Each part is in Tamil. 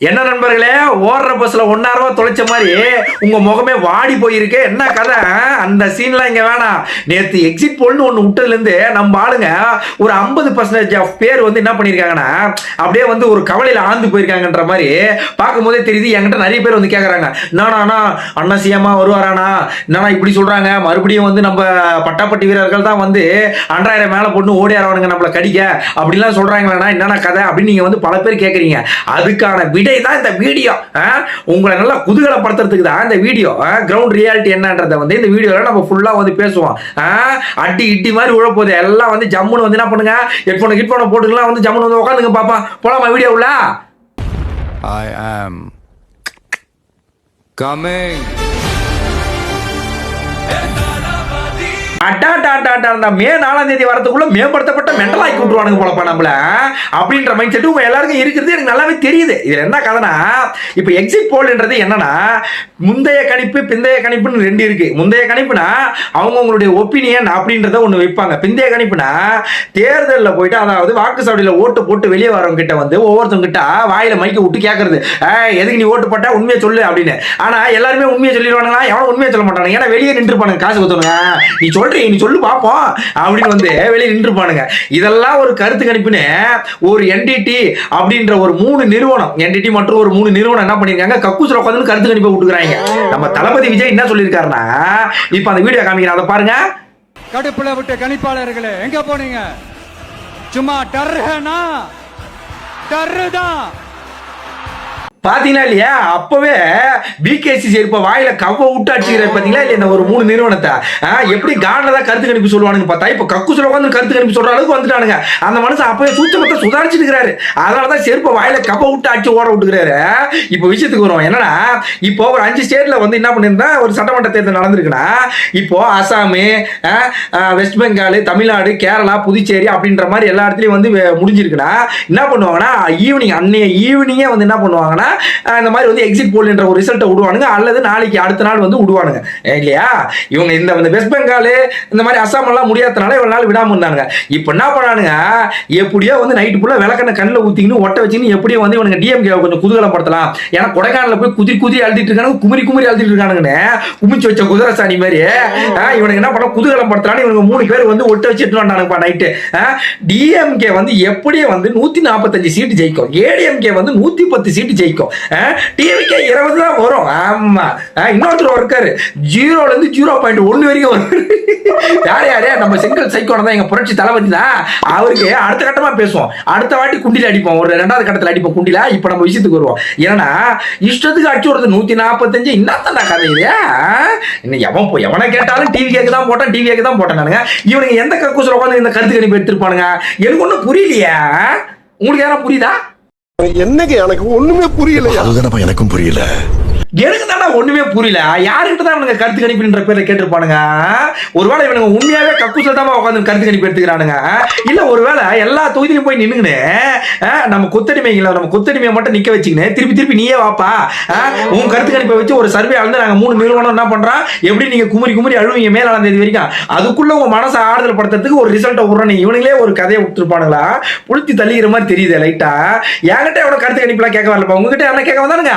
என்ன நண்பர்களே, ஓடுற பஸ்ல 1,000 ரூபாய் தொலைச்ச மாதிரி உங்க முகமே வாடி போயிருக்கு. என்ன கதை? அந்த சீன்லாம் இங்க வேணாம். நேத்து எக்ஸிட் போல்னு ஒண்ணு விட்டதுல இருந்து நம்ம ஆளுங்க ஒரு 50% ஆஃப் பேர் வந்து என்ன பண்ணிருக்காங்கன்னா அப்படியே வந்து ஒரு கவலையில ஆழ்ந்து போயிருக்காங்கன்ற மாதிரி பார்க்கும் போதே தெரியுது. என்கிட்ட நிறைய பேர் வந்து கேக்குறாங்க, என்னன்னா அண்ணா சிஎம்மா வருவாரானா, என்னன்னா இப்படி சொல்றாங்க, மறுபடியும் வந்து நம்ம பட்டாப்பட்டி வீரர்கள் தான் வந்து 2000 மேல போட்டு ஓடியாரவனுங்க நம்மள கடிக்க அப்படிலாம் சொல்றாங்களா, என்னன்னா கதை அப்படின்னு நீங்க வந்து பல பேர் கேக்குறீங்க. அதுக்கான தான் இந்த வீடியோ உங்களை நல்லா குதூகலப்படுத்துறதுக்கு தான் இந்த வீடியோ. கிரவுண்ட் ரியாலிட்டி என்னன்றதை வந்து இந்த வீடியோல நம்ம ஃபுல்லா வந்து பேசுவோம். அடி இட்டி மாதிரி உழ போகுது எல்லாம் வந்து ஜம்முன்னு வந்து என்ன பண்ணுங்க, ஹெட்போனை போட்டுக்கலாம், வந்து ஜம்முன்னு வந்து உட்காந்துங்க பாப்பா. போலாமா வீடியோவுல? I am coming. மே 4ஆம் தேதி வரதுக்குள்ள மேம்படுத்தப்பட்ட மென்டல் ஆக்கி விட்டுருவானுங்க போலப்பா நம்மள அப்படின்ற மைண்ட் செட் உங்க எல்லாருக்கும் இருக்கிறது எனக்கு நல்லாவே தெரியுது. இதுல என்ன கதைனா, இப்ப எக்ஸிட் போல்ன்றது என்னன்னா முந்தைய கணிப்பு பிந்தைய கணிப்புன்னு ரெண்டு இருக்கு. முந்தைய கணிப்புனா அவங்களுடைய ஒப்பீனியன் அப்படின்றத ஒண்ணு வைப்பாங்க. பிந்தைய கணிப்புனா தேர்தலில் போயிட்டு, அதாவது வாக்குச்சாவடியில ஓட்டு போட்டு வெளியே வரவங்க கிட்ட வந்து ஒவ்வொருத்தவங்க கிட்ட வாயில மைக்க விட்டு கேட்கறது, எதுக்கு நீ ஓட்டு போட்டா உண்மையை சொல்லு அப்படின்னு. ஆனா எல்லாருமே உண்மையை சொல்லிடுவானுங்களா? எவனும் உண்மையை சொல்ல மாட்டாங்க. ஏன்னா வெளியே நின்றுப்பானுங்க, காசு கொடுத்தவங்க. நீ சொல்லு பாப்போம் அப்படின்னு வந்து வெளியே நின்றுப்பானுங்க. இதெல்லாம் ஒரு கருத்து கணிப்புன்னு ஒரு என்டிடி அப்படின்ற ஒரு 3 நிறுவனம், என்டிடி மற்றும் ஒரு 3 நிறுவனம் என்ன பண்ணிருக்காங்க, கக்கூசுல உட்காந்து கருத்து கணிப்பை விட்டுக்கிறாங்க. நம்ம தளபதி விஜய் என்ன சொல்லியிருக்காருன்னா, இப்ப அந்த வீடியோ காமிக்கிறேன், அதை பாருங்க. கடுப்புல விட்ட கணிப்பாளர்களே எங்க போனீங்க? சும்மா டர்ஹனா டர்தான் பாத்தீங்கன்னா இல்லையா, அப்பவே பிகேசி செருப்ப வாயில கவ்வ விட்டு அடிச்சுக்கிறாரு பாத்தீங்களா இல்லையா? இந்த ஒரு 3 நிறுவனத்தை எப்படி காண்டதான் கருத்து கணிப்பு சொல்லுவானுங்க பார்த்தா, இப்ப கக்கூசுல உட்காந்து கருத்து கணிப்பு சொல்ற அளவுக்கு வந்துட்டானுங்க. அந்த மனுஷன் அப்பவே சூச்சமத்தை சுதாரிச்சுட்டு இருக்கிறாரு. அதனாலதான் செருப்ப வாயில கவ்வ விட்டு அடிச்சு ஓட விட்டுக்கிறாரு. இப்ப விஷயத்துக்கு வரும். என்னன்னா, இப்போ ஒரு 5 ஸ்டேட்ல வந்து என்ன பண்ணிருந்தா ஒரு சட்டமன்ற தேர்தல் நடந்திருக்குன்னா, இப்போ அசாமு, வெஸ்ட் பெங்கால், தமிழ்நாடு, கேரளா, புதுச்சேரி அப்படின்ற மாதிரி எல்லா இடத்துலயும் வந்து முடிஞ்சிருக்குன்னா என்ன பண்ணுவாங்கன்னா, அன்னைய ஈவினிங்கே வந்து என்ன பண்ணுவாங்கன்னா இந்த மாதிரி வந்து எக்ஸிட் போல் என்ற ஒரு ரிசல்ட்டை விடுவானுங்க, அல்லது நாளைக்கு அடுத்த நாள் வந்து விடுவானுங்க இல்லையா? இவங்க இந்த வெஸ்ட் பெங்கால் இந்த மாதிரி அசாம் எல்லாம் முடியாதனால இவ்வளவு நாள் விடாம இருந்தாங்க. இப்ப என்ன பண்ணானுங்க, எப்படியோ வந்து நைட்டு ஃபுல்லா விளக்கண்ண கண்ணில் ஊத்திக்கின்னு ஒட்ட வச்சுன்னு எப்படியோ வந்து இவனுங்க டிஎம்கே கொஞ்சம் குதூகலப்படுத்தலாம். ஏன்னா கொடைக்கானல போய் குதிரி அழுத்திட்டு இருக்கானுங்க, குமரி அழுத்திட்டு இருக்கானுங்கன்னு குமிச்சு வச்ச குதிரை சாணி மாதிரி இவனுக்கு என்ன பண்ண குதூகலப்படுத்தலான்னு இவங்க 3 பேர் வந்து ஒட்ட வச்சுட்டு வந்தானுங்கப்பா நைட்டு. டிஎம்கே வந்து எப்படியே வந்து 145 சீட்டு ஜெயிக்கும், ஏடிஎம்கே வந்து 110 சீட்டு ஜெயிக்கும், டிவிக்கே 20 தான் வரும். ஆமா, இன்னொருத்தர் இருக்காரு 0ல இருந்து 0.1 வரைக்கும் வரும். யாரு நம்ம செங்கல் சைக்கோன தான், எங்க புரட்சி தளபதி தான். அவருக்கு அடுத்த கட்டமா பேசுவோம், அடுத்த வாட்டி குண்டில அடிப்போம், ஒரு 2வது கட்டத்தில் அடிப்போம் குண்டில. இப்ப நம்ம விஷயத்துக்கு வருவோம். ஏன்னா இஷ்டத்துக்கு அடிச்சு வருது 145. என்னத்தான் கதை இல்லையா? இன்னும் எவனை கேட்டாலும் டிவி கேக்கு தான் போட்டேன் நானுங்க. இவனுங்க எந்த கக்கூசில் உட்காந்து இந்த கருத்து கணிப்பு எடுத்திருப்பானுங்க? எனக்கு ஒன்றும் புரியலையா? உங்களுக்கு யாரும் புரியுதா? என்னங்க எனக்கு ஒண்ணுமே புரியல. அதுதானப்பா எனக்கும் புரியல. எனக்கு தானே ஒண்ணுமே புரியல. யாருக்கிட்ட தான் இவனுங்க கருத்து கணிப்புன்ற பேர்ல கேட்டிருப்பானுங்க? ஒருவேளை இவனுங்க உண்மையாவே கக்கூசில தான் உட்காந்து கருத்து கணிப்பு எடுத்துக்கிறானுங்க, இல்ல ஒருவேளை எல்லா தொகுதியிலும் போய் நின்னுங்கன்னு நம்ம கொத்தடிமையை மட்டும் நிக்க வச்சுக்கின்னு திருப்பி நீயே வாப்பா உன் கருத்து கணிப்பை வச்சு ஒரு சர்வே வந்து நாங்க 3 நிறுவனம் என்ன பண்றோம், எப்படி நீங்க குமரி அழுவீங்க மே 4ஆம் தேதி வரைக்கும், அதுக்குள்ள உங்க மனசை ஆறுதல் படுத்துறதுக்கு ஒரு ரிசல்ட்டை விடுறோம். இவனுங்களே ஒரு கதையை விட்டுருப்பானுங்களா? புளுத்தி தள்ளிக்கிற மாதிரி தெரியுது லைட்டா. என்கிட்ட எவ்வளவு கருத்து கணிப்புலாம் கேட்க வரலப்பா, உங்ககிட்ட என்ன கேட்க வந்தானுங்க?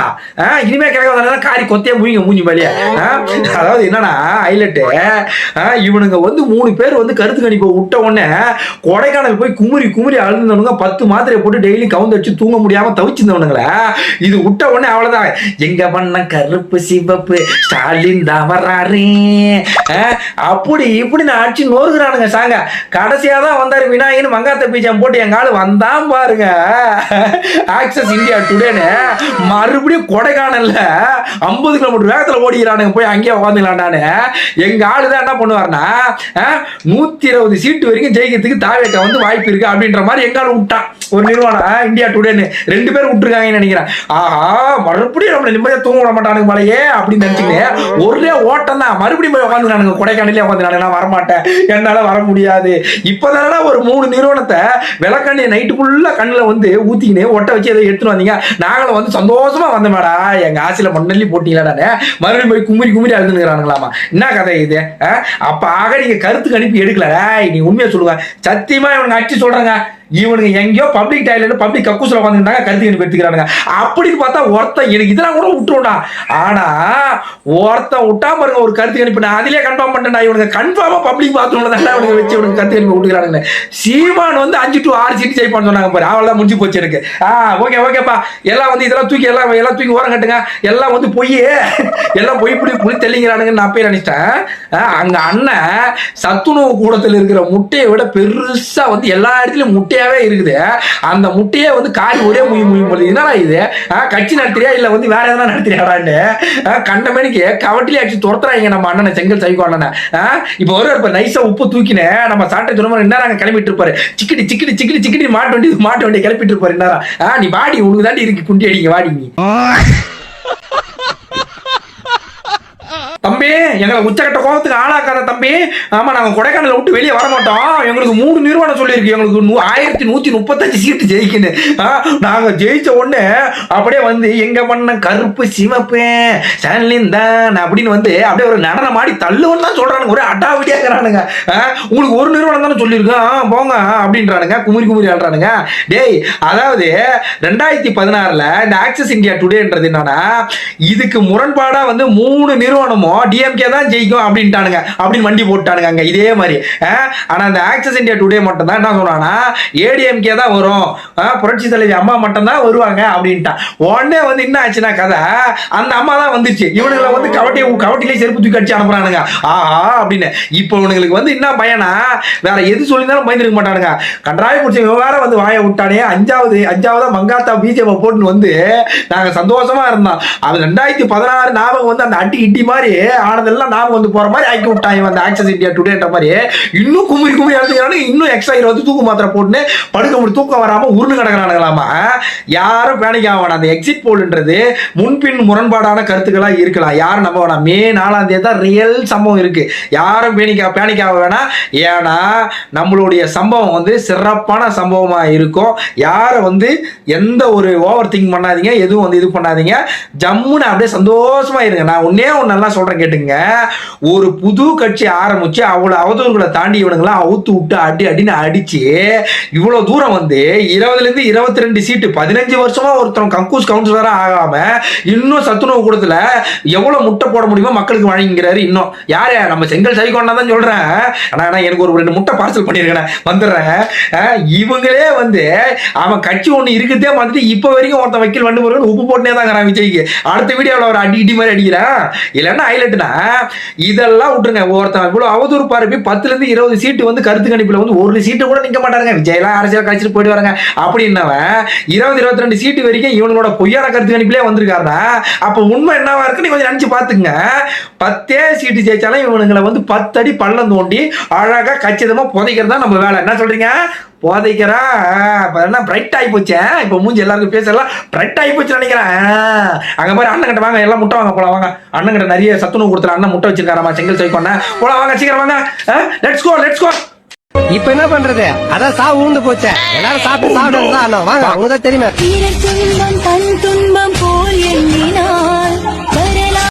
இனிமே கேட்க காரி கொத்தைய மூஞ்சி மேலே. அதாவது என்னன்னா ஹைலைட், இவனுங்க வந்து 3 பேர் வந்து கருத்து கணிப்பை விட்ட உடனே கொடைக்கானல் போய் குமரி அழுந்தவனுங்க 10 மாத்திரை போட்டு டெய்லி கவுந்து வச்சு தூங்க முடியாம தவிச்சிருந்தவனுங்களே. இது விட்ட உடனே அவ்வளவுதான், எங்க பண்ண கருப்பு சிவப்பு ஸ்டாலின் தான் வர்றாரு அப்படி இப்படி நான் அடிச்சு நோறுகிறானுங்க சாங்க. கடைசியா தான் வந்தாரு விநாயகன் மங்காத்த பீஜம் போட்டு எங்க ஆளு வந்தான் பாருங்க. ஆக்சஸ் இந்தியா டுடேன்னு மறுபடியும் கொடைக்கானல்ல 50 கிலோமீட்டர் வேகத்தில் ஓடிக்கிறானுங்க, போய் அங்கேயே உட்காந்துக்கலான்னு. எங்க ஆளுதான் என்ன பண்ணுவாருன்னா 120 சீட்டு வரைக்கும் ஜெயிக்கிறதுக்கு தாவேக்க வந்து வாய்ப்பு இருக்கு அப்படின்ற மாதிரி எங்க ஆளு விட்டான் ஒரு நிறுவனம் இந்தியா டுடேன்னு. 2 பேர் விட்டுருக்காங்கன்னு நினைக்கிறேன். ஆஹா, மறுபடியும் நம்மளை நிம்மதியா தூங்க விட மாட்டானுங்க மலையே அப்படின்னு நினைச்சுக்கிட்டு ஒரே ஓட்டம் தான். மறுபடியும் போய் உட்காந்துனானுங்க கொடைக்கானலே உட்காந்துனானுங்க. நான் வரமாட்டேன், என்னால வர முடியாது. இப்பதானடா ஒரு 3 நிறுவனத்தை விளக்கண்ணிய நைட்டு ஃபுல்லா கண்ணுல வந்து ஊத்திக்கின்னு ஒட்ட வச்சு எதை எடுத்துட்டு வந்தீங்க. நாங்களும் வந்து சந்தோஷமா வந்தோம்டா, எங்க ஆசையில மண்ணல்லி போட்டீங்களாடானே. மறுபடியும் போய் குமரி அழுதுங்கிறானுங்களாமா. என்ன கதை இது? அப்ப ஆக நீங்க கருத்து கணிப்பு எடுக்கல, நீ உண்மையா சொல்லுங்க. சத்தியமா இவனுங்க அடிச்சு சொல்றாங்க, இவனுங்க எங்கேயோ பப்ளிக் டாய்லெட் பப்ளிக் கக்கூஸ்ல உட்காந்துட்டாங்க கருத்து கணிப்பு எடுத்துக்கிறானுங்க. அப்படின்னு பார்த்தா ஒருத்தன் எனக்கு இதெல்லாம் கூட விட்டுருடா. ஆனா ஒருத்தன் விட்டா பாருங்க ஒரு கருத்து கணிப்பு, நான் அதிலே கன்ஃபார்ம் பண்ணிட்டேன். இவனுங்க கன்ஃபார்மா பப்ளிக் பாத்ரூம்ல தான் இவனுங்க வச்சு இவனுக்கு கருத்து கணிப்பு விட்டுக்கிறானுங்க. சீமான் வந்து 5 to 6 சீட் ஜெயிப்பான்னு சொன்னாங்க பாரு, அவளதான் முடிஞ்சு போச்சு எனக்கு. ஓகேப்பா, எல்லாம் வந்து இதெல்லாம் தூக்கி எல்லாம் தூக்கி ஓரம் கட்டுங்க, எல்லாம் வந்து பொய், எல்லாம் பொய் புளி தெளிங்கிறானுங்க. நான் போய் நினைச்சிட்டேன். அங்க அண்ணன் சத்துணவு கூடத்தில் இருக்கிற முட்டையை விட பெருசா வந்து எல்லா இடத்துலயும் முட்டையாவே இருக்குது. அந்த முட்டையே வந்து காரி ஒரே முய் போது. என்னடா இது, கட்சி நடத்துறியா இல்ல வந்து வேற எதனா நடத்துறியாடான்னு கண்டமேனிக்கு கவட்டிலே அடிச்சு துரத்துறாங்க நம்ம அண்ணனை, செங்கல் சைக்கோ அண்ணனை. இப்ப ஒரு நைஸா உப்பு தூக்கினேன் நம்ம சாட்டை துணை என்ன நாங்க கிளம்பிட்டு இருப்பாரு, சிக்கிடி மாட்டு வண்டி கிளப்பிட்டு இருப்பாரு. என்ன நீ வாடி, உனக்கு தாண்டி இருக்கு குண்டி அடிங்க, வாடி நீ. தம்பி எங்களை உச்சக்கட்ட கோபத்துக்கு ஆளாக்காத தம்பி. ஆமா, நாங்க கொடைக்கானல விட்டு வெளியே வர மாட்டோம். எங்களுக்கு 3 நிறுவனம் சொல்லியிருக்கு, எங்களுக்கு 1135 சீட்டு ஜெயிக்கணும். நாங்க ஜெயிச்ச உடனே அப்படியே வந்து எங்க பண்ண கருப்பு சிவப்பு தான் அப்படின்னு வந்து அப்படியே ஒரு நடனம் ஆடி தள்ளுவன்னு தான் சொல்றானுங்க. ஒரே அடாவடியாக்குறானுங்க. உங்களுக்கு 1 நிறுவனம் தானே சொல்லியிருக்கோம் போங்க அப்படின்றானுங்க, குமுறி ஆடுறானுங்க. டேய், அதாவது 2016 இந்த ஆக்சஸ் இந்தியா டுடேன்றது என்னன்னா, இதுக்கு முரண்பாடா வந்து 3 நிறுவனமும் டிஎம்கே தான் ஜெயிக்கும் அப்படின்ட்டானுங்க, அப்படின்னு வண்டி போட்டானுங்க அங்க இதே மாதிரி. ஆனா அந்த ஆக்சஸ் இந்தியா டுடே மட்டும் தான் என்ன சொல்றானா, ஏடிஎம்கே தான் வரும், புரட்சி தலைவி அம்மா மட்டும் தான் வருவாங்க அப்படின்ட்டான். உடனே வந்து என்ன ஆச்சுன்னா கதை, அந்த அம்மா தான் வந்துச்சு. இவனுங்களை வந்து கவட்டிலே செருப்பு தூக்கி அடிச்சு அனுப்புறானுங்க. ஆஹா அப்படின்னு. இப்போ இவனுங்களுக்கு வந்து என்ன பயனா, வேற எது சொல்லியிருந்தாலும் பயந்துருக்க மாட்டானுங்க. கன்றாய் பிடிச்ச வேற வந்து வாய விட்டானே. அஞ்சாவதா மங்காத்தா பிஜேபி போட்டுன்னு வந்து நாங்க சந்தோஷமா இருந்தோம். அது 2016 ஞாபகம் வந்து அந்த அடி இட்டி மாதிரி ஆனதெல்லாம் நாம வந்து போற மாதிரி ஆக்கி விட்டாங்க அந்த ஆக்சஸ் இந்தியா டுடேன்ற மாதிரி. இன்னும் குமுறி அழுதுறானு, இன்னும் எக்ஸ்ட்ரா 20 தூக்கு மாத்திரை போட்டுன்னு படுக்க முடியும், தூக்கம் வராம உருண்டு கிடக்குறானுங்களாமா. யாரும் பேனிக் ஆக வேணாம். அந்த எக்ஸிட் போல்ன்றது முன்பின் முரண்பாடான கருத்துக்களா இருக்கலாம், யாரும் நம்ப வேணாம். மே 4 தான் ரியல் சம்பவம் இருக்கு, யாரும் பேனிக் ஆக வேணாம். ஏன்னா நம்மளுடைய சம்பவம் வந்து சிறப்பான சம்பவமா இருக்கும். யாரை வந்து எந்த ஒரு ஓவர் திங்க் பண்ணாதீங்க, எதுவும் வந்து இது பண்ணாதீங்க, ஜம்முன்னு அப்படியே சந்தோஷமா இருங்க. நான் ஒன்னே நல்லா சொல்றேன் கேட்டுங்க. ஒரு புது கட்சி ஆரம்பிச்சு அவ்வளவு அவதூறுகளை தாண்டி இவனுங்களாம் அவுத்து விட்டு அடின்னு அடிச்சு இவ்வளவு தூரம் வந்து 20ல இருந்து 22 சீட்டு 15 வருஷமா ஒருத்தன் கக்கூஸ் கவுன்சிலரா ஆகாம இன்னும் சத்துணவு கூடத்துல எவ்வளவு முட்டை போட முடியுமோ மக்களுக்கு வழங்குகிறாரு. இன்னும் யாரு, நம்ம செங்கல் சைக்கோன்னா தான் சொல்றேன். ஆனா எனக்கு ஒரு 2 முட்டை பார்சல் பண்ணிருக்கேன், வந்துடுறேன். இவங்களே வந்து அவன் கட்சி ஒண்ணு இருக்குதே வந்துட்டு இப்ப வரைக்கும் ஒருத்தன் வக்கீல் வண்டு முருகன் உப்பு போட்டுனே தான் விஜய்க்கு. அடுத்த வீடியோவில் ஒரு அடி மாதிரி அடிக்கிறான். இல்லைன்னா ஹைலைட்னா இதெல்லாம் விட்டுருங்க. ஒருத்தன் இவ்வளவு அவதூறு பரப்பி 10ல இருந்து 20 சீட்டு வந்து கருத்து கணிப்புல வந்து 1 சீட்டு கூட நிக்க மாட்டாங்க. விஜயெல்லாம் அரசியல் கழிச்சிட்டு போயிட்டு வராங்க அப்படின்னவன் 20-22 சீட்டு வரைக்கும் இவனோட பொய்யான கருத்து கணிப்பிலே வந்திருக்காருன்னா அப்ப உண்மை என்னவா இருக்கு நீ கொஞ்சம் நினைச்சு பாத்துங்க. 10 சீட்டு ஜெயிச்சாலும் இவனுங்களை வந்து 10 அடி பள்ளம் தோண்டி அழகா கச்சிதமா புதைக்கிறது தான் நம்ம வேலை. என்ன சொல்றீங்க? போதைக்கிறா பிரைட் ஆகி போச்சு. இப்ப மூஞ்சி எல்லாருக்கும் பேசலாம் பிரைட் ஆகி போச்சு நினைக்கிறேன். அங்க மாதிரி அண்ணன் கிட்ட வாங்க, எல்லாம் முட்டை வாங்க போலாம் வாங்க. அண்ணன் கிட்ட நிறைய சத்துணவு கொடுத்துற அண்ணன் முட்டை வச்சிருக்காராமா செங்கல் சைக்கோண்ண போலாம் வாங்க, சீக்கிரம் வாங்க. Let's go. இப்ப என்ன பண்றது, அதான் சாவு ஊந்து போச்சு. எல்லாரும் சாப்பிட்டு வாங்க, உங்களுக்கு தெரியுமா. துன்பம் தன் துன்பம் போல் எண்ணினால்